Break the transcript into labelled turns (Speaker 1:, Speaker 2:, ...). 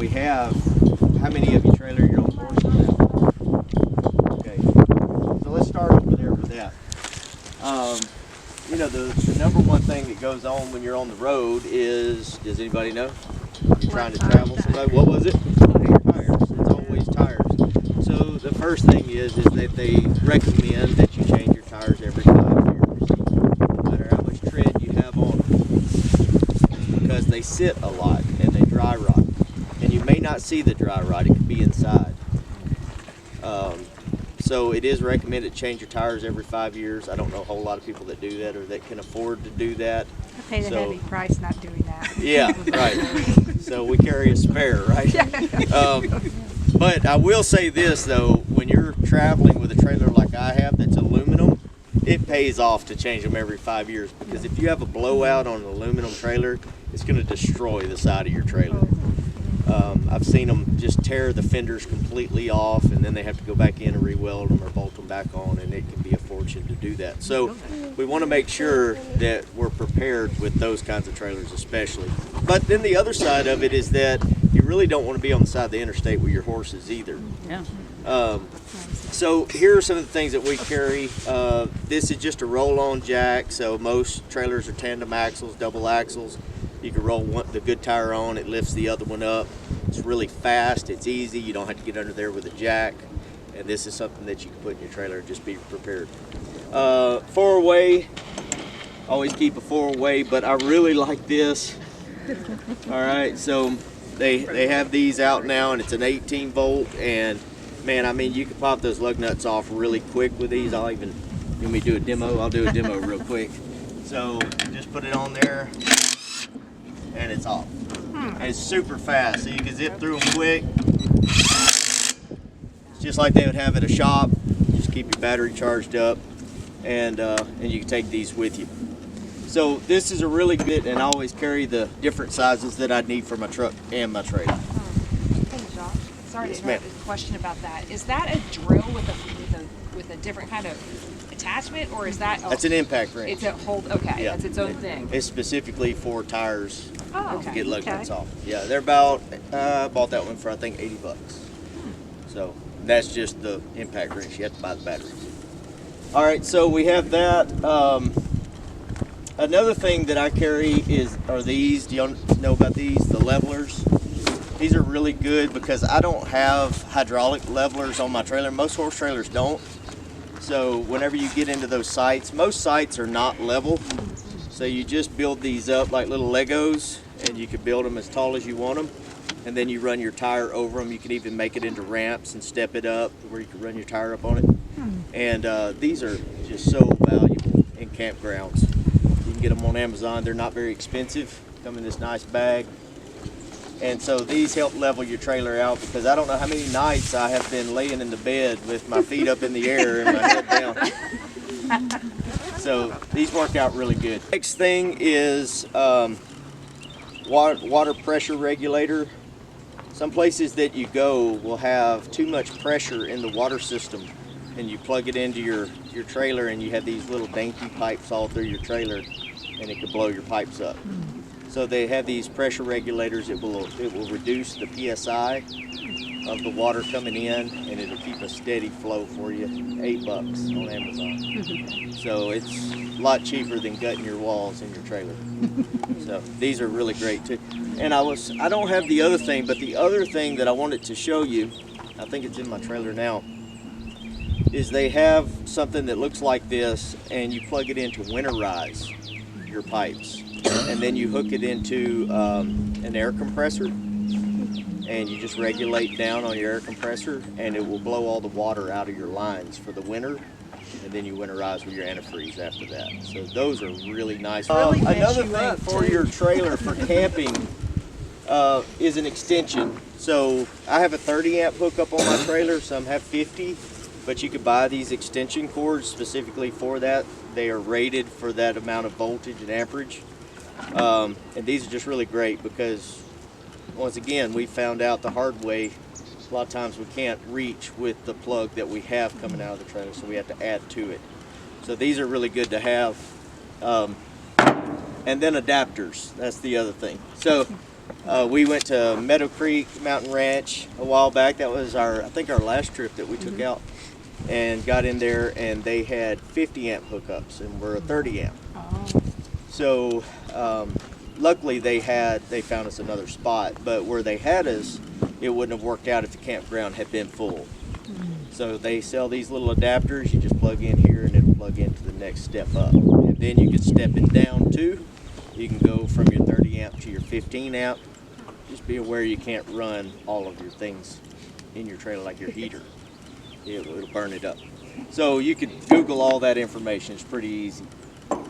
Speaker 1: We have, how many of you trailer your own horses now? Okay, so let's start over there with that. You know, the number one thing that goes on when you're on the road is, does anybody know? You're trying to travel somebody. What was it? Tires. It's always tires. So the first thing is that they recommend that you change your tires every 5 years, no matter how much tread you have on them, because they sit a lot and they dry rot. And you may not see the dry rot, it could be inside. So it is recommended to change your tires every 5 years. I don't know a whole lot of people that do that or that can afford to do that.
Speaker 2: I paid a heavy price not doing that.
Speaker 1: Yeah, right. So we carry a spare, right? But I will say this though, when you're traveling with a trailer like I have that's aluminum, it pays off to change them every 5 years, because if you have a blowout on an aluminum trailer, it's going to destroy the side of your trailer. I've seen them just tear the fenders completely off, and then they have to go back in and re-weld them or bolt them back on, and it can be a fortune to do that. So we want to make sure that we're prepared with those kinds of trailers especially. But then the other side of it is that you really don't want to be on the side of the interstate with your horses either.
Speaker 2: Yeah.
Speaker 1: So here are some of the things that we carry. This is just a roll-on jack, so most trailers are tandem axles, double axles. You can roll the good tire on, it lifts the other one up. It's really fast, it's easy, you don't have to get under there with a jack. And this is something that you can put in your trailer, just be prepared. Four-way, always keep a four-way, but I really like this. All right, so they have these out now, and it's an 18 volt, and man, I mean, you can pop those lug nuts off really quick with these. You want me to do a demo? I'll do a demo real quick. So just put it on there, and it's off. And it's super fast, so you can zip through them quick. It's just like they would have at a shop. Just keep your battery charged up, and you can take these with you. So this is a really good, and I always carry the different sizes that I need for my truck and my trailer.
Speaker 3: Hey Josh, sorry to interrupt. A question about that. Is that a drill with a different kind of attachment, or is that?
Speaker 1: That's an impact wrench.
Speaker 3: It's a hold. Okay, yeah. That's its own thing.
Speaker 1: It's specifically for tires to get lug nuts off. Yeah, they're about. Bought that one for I think $80. So that's just the impact wrench. You have to buy the batteries. All right, so we have that. Another thing that I carry are these. Do y'all know about these? The levelers. These are really good because I don't have hydraulic levelers on my trailer. Most horse trailers don't. So whenever you get into those sites, most sites are not level. So you just build these up like little Legos, and you can build them as tall as you want them. And then you run your tire over them. You can even make it into ramps and step it up where you can run your tire up on it. And these are just so valuable in campgrounds. You can get them on Amazon. They're not very expensive. Come in this nice bag. And so these help level your trailer out, because I don't know how many nights I have been laying in the bed with my feet up in the air and my head down. So these work out really good. Next thing is water pressure regulator. Some places that you go will have too much pressure in the water system, and you plug it into your trailer, and you have these little dainty pipes all through your trailer, and it could blow your pipes up. So they have these pressure regulators. It will reduce the PSI of the water coming in, and it'll keep a steady flow for you. $8 on Amazon. So it's a lot cheaper than gutting your walls in your trailer. So these are really great too. And I don't have the other thing, but the other thing that I wanted to show you, I think it's in my trailer now, is they have something that looks like this, and you plug it in to winterize your pipes. And then you hook it into an air compressor, and you just regulate down on your air compressor, and it will blow all the water out of your lines for the winter, and then you winterize with your antifreeze after that. So those are really nice. Another thing for your trailer for camping is an extension. So I have a 30 amp hookup on my trailer, some have 50, but you could buy these extension cords specifically for that. They are rated for that amount of voltage and amperage. And these are just really great because, once again, we found out the hard way, a lot of times we can't reach with the plug that we have coming out of the trailer, so we have to add to it. So these are really good to have. And then adapters, that's the other thing. So We went to Meadow Creek Mountain Ranch a while back. That was I think our last trip that we took out, and got in there, and they had 50 amp hookups, and we're a 30 amp.
Speaker 2: Oh.
Speaker 1: So luckily they found us another spot, but where they had us, it wouldn't have worked out if the campground had been full. So they sell these little adapters. You just plug in here and it'll plug into the next step up. And then you can step it down too. You can go from your 30 amp to your 15 amp. Just be aware you can't run all of your things in your trailer, like your heater. It'll burn it up. So you could Google all that information. It's pretty easy.